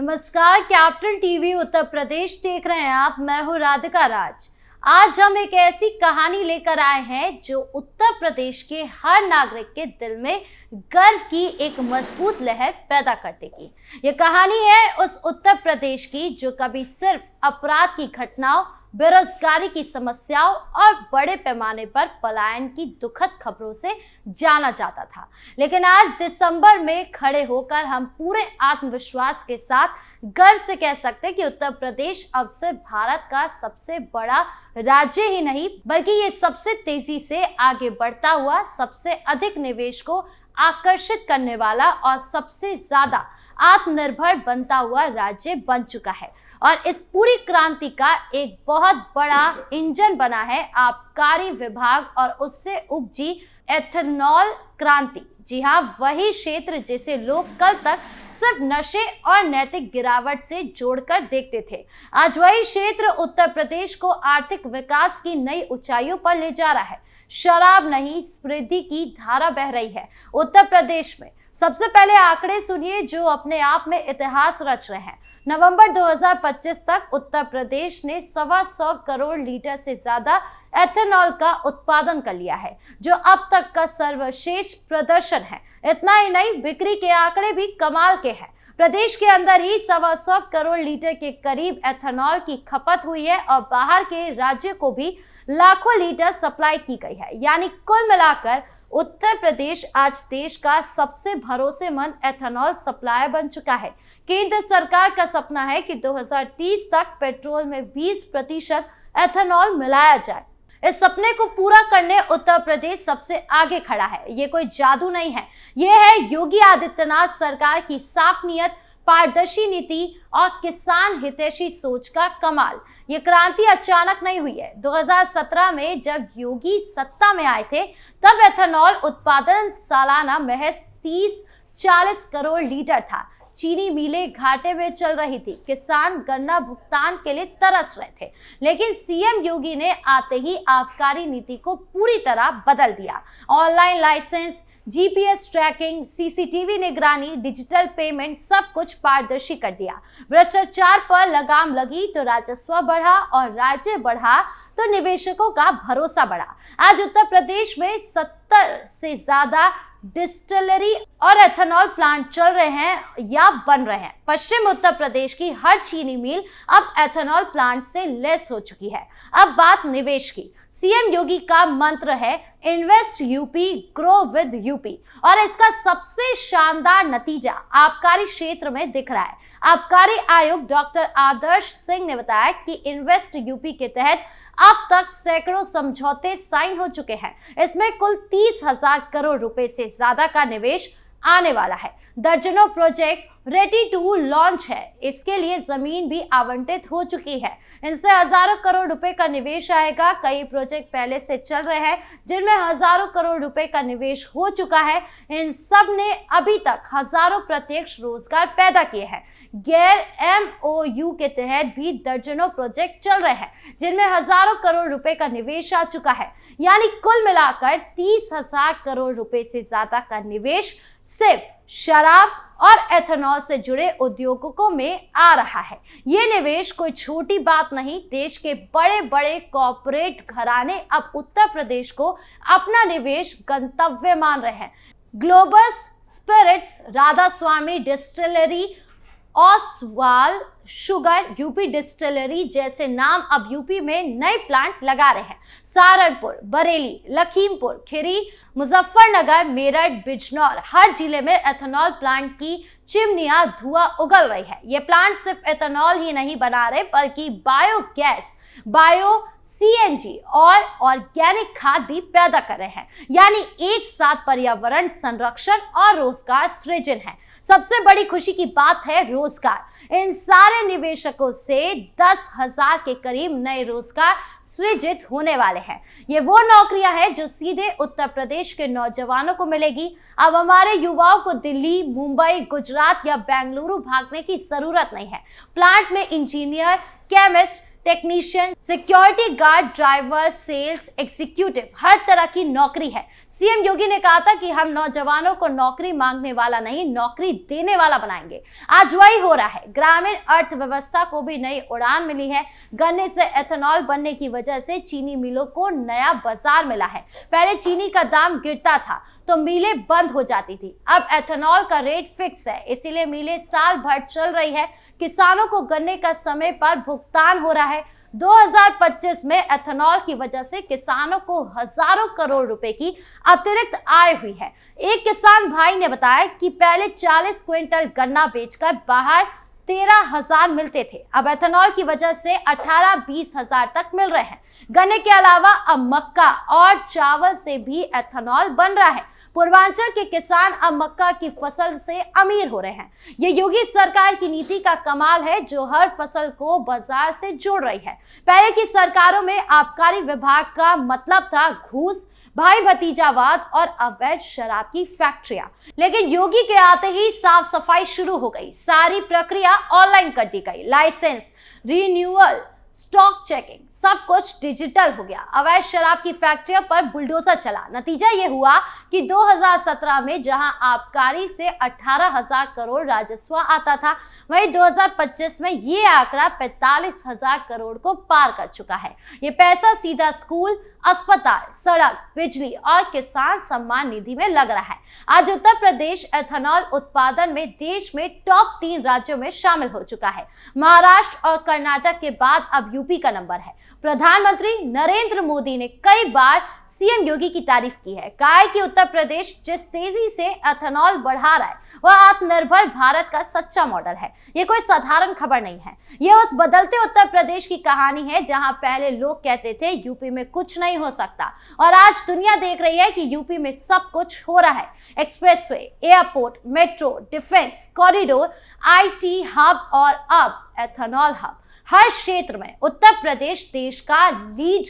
नमस्कार, capital TV Uttar Pradesh देख रहे हैं आप। मैं हूँ राधिका राज। आज हम एक ऐसी कहानी लेकर आए हैं जो उत्तर प्रदेश के हर नागरिक के दिल में गर्व की एक मजबूत लहर पैदा कर देगी। ये कहानी है उस उत्तर प्रदेश की जो कभी सिर्फ अपराध की घटनाओं, बेरोजगारी की समस्याओं और बड़े पैमाने पर पलायन की दुखद खबरों से जाना जाता था। लेकिन आज दिसंबर में खड़े होकर हम पूरे आत्मविश्वास के साथ गर्व से कह सकते हैं कि उत्तर प्रदेश अब सिर्फ भारत का सबसे बड़ा राज्य ही नहीं, बल्कि ये सबसे तेजी से आगे बढ़ता हुआ, सबसे अधिक निवेश को आकर्षित करने वाला और सबसे ज्यादा आत्मनिर्भर बनता हुआ राज्य बन चुका है। और इस पूरी क्रांति का एक बहुत बड़ा इंजन बना है आबकारी विभाग और उससे उपजी एथेनॉल क्रांति। जी हाँ, वही क्षेत्र जिसे लोग कल तक सिर्फ नशे और नैतिक गिरावट से जोड़कर देखते थे, आज वही क्षेत्र उत्तर प्रदेश को आर्थिक विकास की नई ऊंचाइयों पर ले जा रहा है। शराब नहीं, समृद्धि की धारा बह रही है उत्तर प्रदेश में। सबसे पहले आंकड़े सुनिए जो अपने आप में इतिहास रच रहे हैं। नवंबर 2025 तक उत्तर प्रदेश ने 125 करोड़ लीटर से ज्यादा एथेनॉल का उत्पादन कर लिया है, जो अब तक का सर्वश्रेष्ठ प्रदर्शन है। इतना ही नहीं, बिक्री के आंकड़े भी कमाल के हैं। प्रदेश के अंदर ही 125 करोड़ लीटर के करीब एथेनॉल की खपत हुई है और बाहर के राज्य को भी लाखों लीटर सप्लाई की गई है। यानी कुल मिलाकर उत्तर प्रदेश आज देश का सबसे भरोसेमंद एथेनॉल सप्लायर बन चुका है। केंद्र सरकार का सपना है कि 2030 तक पेट्रोल में 20% एथेनॉल मिलाया जाए। इस सपने को पूरा करने उत्तर प्रदेश सबसे आगे खड़ा है। ये कोई जादू नहीं है, ये है योगी आदित्यनाथ सरकार की साफ नियत, पारदर्शी नीति और किसान हितैषी सोच का कमाल। ये क्रांति अचानक नहीं हुई है। 2017 में जब योगी सत्ता में आए थे, तब एथेनॉल उत्पादन सालाना महज 30-40 करोड़ लीटर था। चीनी मिलें घाटे में चल रही थी, किसान गन्ना भुगतान के लिए तरस रहे थे। लेकिन सीएम योगी ने आते ही आबकारी नीति को पूरी तरह बदल दिया। Online licence, GPS tracking, CCTV निगरानी, डिजिटल पेमेंट, सब कुछ पारदर्शी कर दिया। भ्रष्टाचार पर लगाम लगी तो राजस्व बढ़ा और राज्य बढ़ा तो निवेशकों का भरोसा बढ़ा। आज उत्तर प्रदेश में 70 से ज्यादा डिस्टिलरी और एथेनॉल प्लांट चल रहे हैं या बन रहे हैं। पश्चिम उत्तर प्रदेश की हर चीनी मिल अब एथेनॉल प्लांट से लैस हो चुकी है। अब बात निवेश की। सीएम योगी का मंत्र है invest UP, grow with UP, और इसका सबसे शानदार नतीजा आबकारी क्षेत्र में दिख रहा है। आबकारी आयुक्त डॉक्टर आदर्श सिंह ने बताया कि इन्वेस्ट यूपी के तहत अब तक सैकड़ों समझौते साइन हो चुके हैं। इसमें कुल 30,000 करोड़ रुपए से ज्यादा का निवेश आने वाला है। दर्जनों प्रोजेक्ट रेडी टू लॉन्च है। इसके लिए जमीन भी आवंटित हो चुकी है। इनसे हजारों करोड़ रुपए का निवेश आएगा। कई प्रोजेक्ट पहले से चल रहे हैं जिनमें हजारों करोड़ रुपए का निवेश हो चुका है। इन सब ने अभी तक हजारों प्रत्यक्ष रोजगार पैदा किए हैं। गैर एमओयू के तहत भी दर्जनों प्रोजेक्ट चल रहे हैं जिनमें हजारों करोड़ रुपए का निवेश आ चुका है। यानी कुल मिलाकर 30,000 करोड़ रुपए से ज्यादा का निवेश सिर्फ शराब और एथेनॉल से जुड़े उद्योगों में आ रहा है। ये निवेश कोई छोटी बात नहीं। देश के बड़े बड़े कॉर्पोरेट घराने अब उत्तर प्रदेश को अपना निवेश गंतव्य मान रहे हैं। Global spirits, Radha Swami distillery, Oswal sugar, UP distillery जैसे नाम अब यूपी में नए प्लांट लगा रहे हैं। सहारनपुर, बरेली, लखीमपुर खीरी, मुजफ्फरनगर, मेरठ, बिजनौर, हर जिले में एथेनॉल प्लांट की चिमनियां धुआं उगल रही है। ये प्लांट सिर्फ एथेनॉल ही नहीं बना रहे बल्कि बायोगैस, बायो सीएनजी और ऑर्गेनिक खाद भी पैदा कर रहे हैं। यानी एक साथ पर्यावरण संरक्षण और रोजगार सृजन है। सबसे बड़ी खुशी की बात है रोजगार। इन सारे निवेशकों से 10,000 के करीब नए रोजगार सृजित होने वाले हैं। ये वो नौकरियां हैं जो सीधे उत्तर प्रदेश के नौजवानों को मिलेगी। अब हमारे युवाओं को दिल्ली, मुंबई, गुजरात या बेंगलुरु भागने की जरूरत नहीं है। प्लांट में engineer, chemist, technician, security guard, driver, sales executive, हर तरह की नौकरी है। सीएम योगी ने कहा था कि हम नौजवानों को नौकरी मांगने वाला नहीं, नौकरी देने वाला बनाएंगे। आज वही हो रहा है। ग्रामीण अर्थव्यवस्था को भी नई उड़ान मिली है। गन्ने से एथेनॉल बनने की वजह से चीनी मिलों को नया बाजार मिला है। पहले चीनी का दाम गिरता था तो मिलें बंद हो जाती थी। अब एथेनॉल का रेट फिक्स है, इसीलिए मिलें साल भर चल रही है। किसानों को गन्ने का समय पर भुगतान हो रहा है। 2025 में एथेनॉल की वजह से किसानों को हजारों करोड़ रुपए की अतिरिक्त आय हुई है। एक किसान भाई ने बताया कि पहले 40 क्विंटल गन्ना बेचकर बाहर 13,000 मिलते थे, अब एथेनॉल की वजह से 18-20 हजार तक मिल रहे हैं। गन्ने के अलावा अब मक्का और चावल से भी एथेनॉल बन रहा है। पूर्वांचल के किसान अब मक्का की फसल से अमीर हो रहे हैं। ये योगी सरकार की नीति का कमाल है, जो हर फसल को बाजार से जोड़ रही है। पहले की सरकारों में आबकारी विभाग का मतलब था घूस, भाई भतीजावाद और अवैध शराब की फैक्ट्रियां। लेकिन योगी के आते ही साफ सफाई शुरू हो गई। सारी प्रक्रिया ऑनलाइन कर दी गई। लाइसेंस, रिन्यूअल, स्टॉक चेकिंग, सब कुछ डिजिटल हो गया। अवैध शराब की फैक्ट्रियों पर बुलडोजर चला। नतीजा ये हुआ कि 2017 में जहां आबकारी से 18,000 करोड़ राजस्व आता था, वहीं 2025 में ये आंकड़ा 45,000 करोड़ को पार कर चुका है। ये पैसा सीधा स्कूल, अस्पताल, सड़क, बिजली और किसान सम्मान निधि में लग रहा है। आज उत्तर प्रदेश एथेनॉल उत्पादन में देश में टॉप 3 राज्यों में शामिल हो चुका है। महाराष्ट्र और कर्नाटक के बाद अब यूपी का नंबर है। प्रधानमंत्री नरेंद्र मोदी ने कई बार सीएम योगी की तारीफ की है। कहा है कि उत्तर प्रदेश जिस तेजी से एथेनॉल बढ़ा रहा है, वह आत्मनिर्भर भारत का सच्चा मॉडल है। ये कोई साधारण खबर नहीं है, ये उस बदलते उत्तर प्रदेश की कहानी है जहां पहले लोग कहते थे यूपी में कुछ नहीं हो सकता, और आज दुनिया देख रही है कि यूपी में सब कुछ हो रहा है। Expressway, airport, metro, defence corridor, IT hub और अब एथेनॉल हब। हर क्षेत्र में उत्तर प्रदेश देश का लीड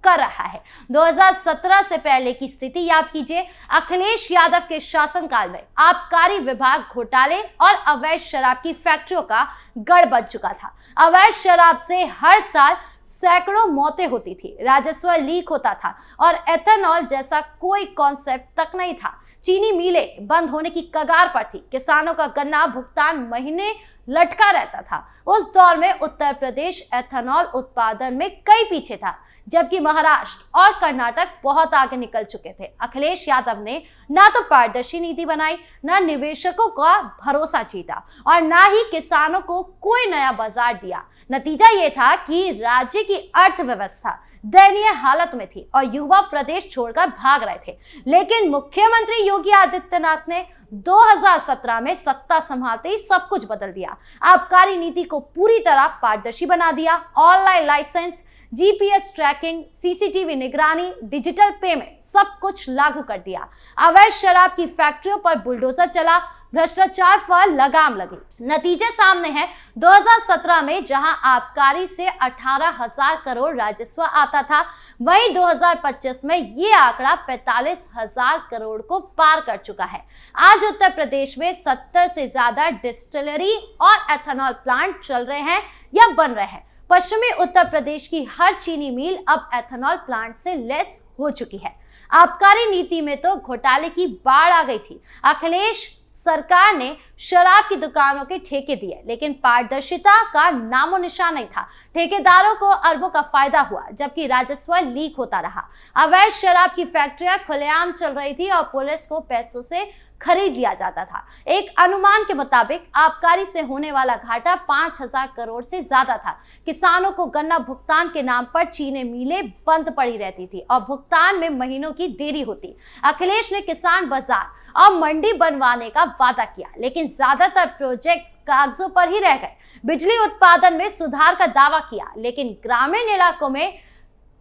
कर रहा है। 2017 से पहले की स्थिति याद कीजिए। अखिलेश यादव के शासनकाल में आबकारी विभाग घोटाले और अवैध शराब की फैक्ट्रियों का गढ़ बन चुका था। अवैध शराब से हर साल सैकड़ों मौतें होती थी, राजस्व लीक होता था और एथेनॉल जैसा कोई कॉन्सेप्ट तक नहीं था। चीनी मिलें बंद होने की कगार पर थी। किसानों का गन्ना भुगतान महीने लटका रहता था। उस दौर में उत्तर प्रदेश एथेनॉल उत्पादन में कई पीछे था, जबकि महाराष्ट्र और कर्नाटक बहुत आगे निकल चुके थे। अखिलेश यादव ने ना तो पारदर्शी नीति बनाई, ना निवेशकों का भरोसा जीता और ना ही किसानों को कोई नया बाजार दिया। नतीजा ये था कि राज्य की अर्थव्यवस्था दयनीय हालत में थी और युवा प्रदेश छोड़कर भाग रहे थे। लेकिन मुख्यमंत्री योगी आदित्यनाथ ने 2017 में सत्ता संभालते ही सब कुछ बदल दिया। आबकारी नीति को पूरी तरह पारदर्शी बना दिया। Online licence, GPS tracking, CCTV निगरानी, डिजिटल पेमेंट, सब कुछ लागू कर दिया। अवैध शराब की फैक्ट्रियों पर बुलडोजर चला, भ्रष्टाचार पर लगाम लगी। नतीजे सामने हैं। 2017 में जहां आबकारी से 18,000 करोड़ राजस्व आता था, वहीं 2025 में ये आंकड़ा 45,000 करोड़ को पार कर चुका है। आज उत्तर प्रदेश में 70 से ज्यादा डिस्टिलरी और एथेनॉल प्लांट चल रहे हैं या बन रहे हैं। पश्चिमी उत्तर प्रदेश की हर चीनी मिल अब एथेनॉल प्लांट से लेस हो चुकी है। आबकारी नीति में तो घोटाले की बाढ़ आ गई थी। अखिलेश सरकार ने शराब की दुकानों के ठेके दिए, लेकिन पारदर्शिता का नामो निशान नहीं था। ठेकेदारों को अरबों का फायदा हुआ, जबकि राजस्व लीक होता रहा। अवैध शराब की फैक्ट्रियां खुलेआम चल रही थी और पुलिस को पैसों से खरीद लिया जाता था। एक अनुमान के मुताबिक आबकारी से होने वाला घाटा 5,000 करोड़ से ज्यादा था। किसानों को गन्ना भुगतान के नाम पर चीनी मिलें बंद पड़ी रहती थी और भुगतान में महीनों की देरी होती। अखिलेश ने किसान बाजार और मंडी बनवाने का वादा किया, लेकिन ज्यादातर प्रोजेक्ट्स कागजों पर ही रह गए। बिजली उत्पादन में सुधार का दावा किया, लेकिन ग्रामीण इलाकों में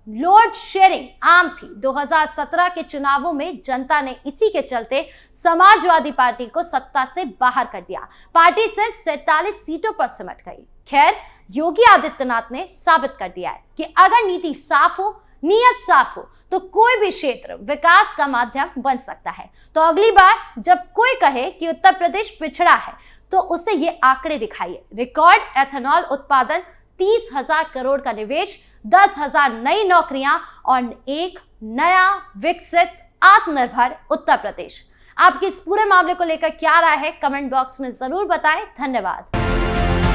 लोड शेयरिंग आम थी। 2017 के चुनावों में जनता ने इसी के चलते समाजवादी पार्टी को सत्ता से बाहर कर दिया। पार्टी सिर्फ 47 सीटों पर सिमट गई। खैर, योगी आदित्यनाथ ने साबित कर दिया है कि अगर नीति साफ हो, नीयत साफ हो, तो कोई भी क्षेत्र विकास का माध्यम बन सकता है। तो अगली बार जब कोई कहे कि उत्तर प्रदेश पिछड़ा है, तो उसे ये आंकड़े दिखाइए। रिकॉर्ड एथेनॉल उत्पादन, 30,000 करोड़ का निवेश, 10,000 नई नौकरियां और एक नया विकसित आत्मनिर्भर उत्तर प्रदेश। आपकी इस पूरे मामले को लेकर क्या राय है, कमेंट बॉक्स में जरूर बताएं। धन्यवाद।